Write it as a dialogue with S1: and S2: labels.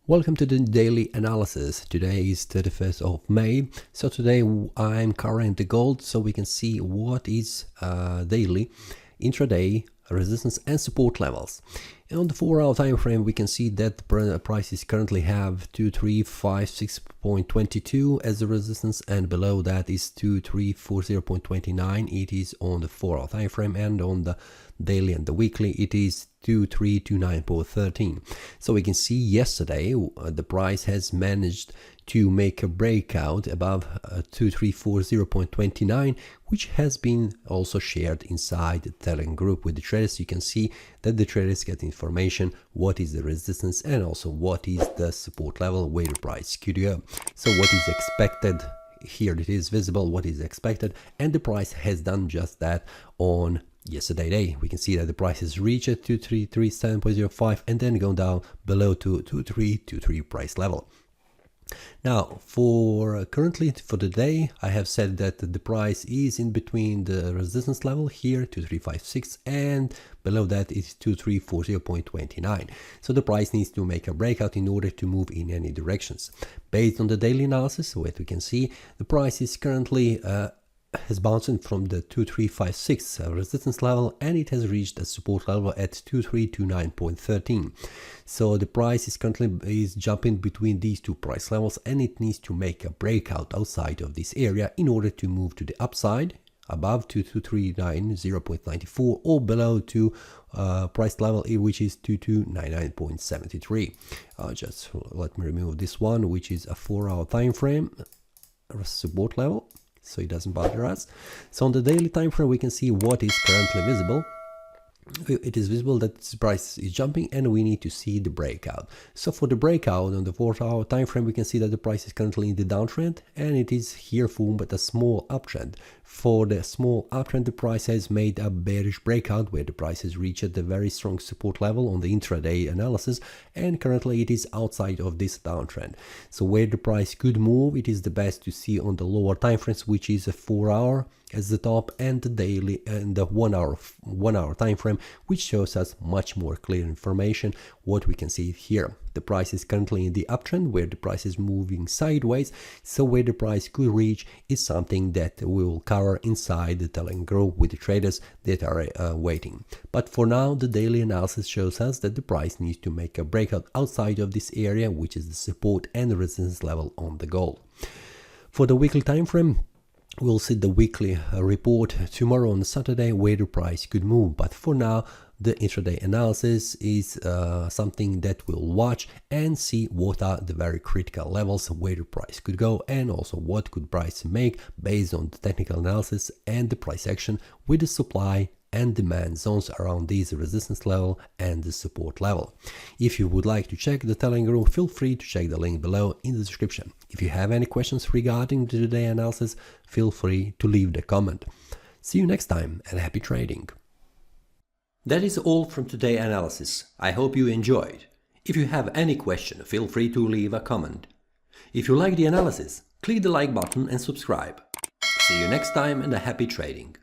S1: Welcome to the daily analysis. Today is 31st of May. So today I'm covering the gold so we can see what is daily, intraday resistance and support levels. And on the 4-hour time frame we can see that the prices currently have 2356.22 as the resistance, and below that is 2340.29. it is on the 4-hour time frame, and on the daily and the weekly it is 2329.13. So we can see yesterday the price has managed to make a breakout above 2340.29, which has been also shared inside the Telegram group with the traders. You can see that the traders get information what is the resistance and also what is the support level where the price could go. So what is expected here, it is visible what is expected, and the price has done just that on yesterday day. We can see that the price has reached 2337.05 and then gone down below to 2323 price level. Now for currently for the day, I have said that the price is in between the resistance level here 2356 and below that is 2340.29. so the price needs to make a breakout in order to move in any directions. Based on the daily analysis, what we can see, the price is currently has bounced from the 2356 resistance level, and it has reached a support level at 2329.13. so the price is currently jumping between these two price levels, and it needs to make a breakout outside of this area in order to move to the upside above 2239.94 or below to price level which is 2299.73. Just let me remove this one, which is a 4-hour time frame support level, so it doesn't bother us. So on the daily time frame we can see what is currently visible. It is visible that the price is jumping and we need to see the breakout. So for the breakout on the 4-hour time frame we can see that the price is currently in the downtrend and it is here formed a small uptrend. For the small uptrend, the price has made a bearish breakout where the price has reached the very strong support level on the intraday analysis, and currently it is outside of this downtrend. So where the price could move, it is the best to see on the lower time frames, which is a 4-hour as the top and the daily and the 1-hour time frame, which shows us much more clear information what we can see here. The price is currently in the uptrend where the price is moving sideways, so where the price could reach is something that we will cover inside the Telegram group with the traders that are waiting. But for now the daily analysis shows us that the price needs to make a breakout outside of this area, which is the support and the resistance level on the gold. For the weekly time frame, we'll see the weekly report tomorrow on Saturday where the price could move, but for now the intraday analysis is something that we'll watch and see what are the very critical levels where the price could go, and also what could price make based on the technical analysis and the price action with the supply and demand zones around these resistance level and the support level. If you would like to check the Telegram group, feel free to check the link below in the description. If you have any questions regarding the today analysis, feel free to leave the comment. See you next time and happy trading. That is all from today's analysis. I hope you enjoyed. If you have any question, feel free to leave a comment. If you like the analysis, click the like button and subscribe. See you next time and a happy trading.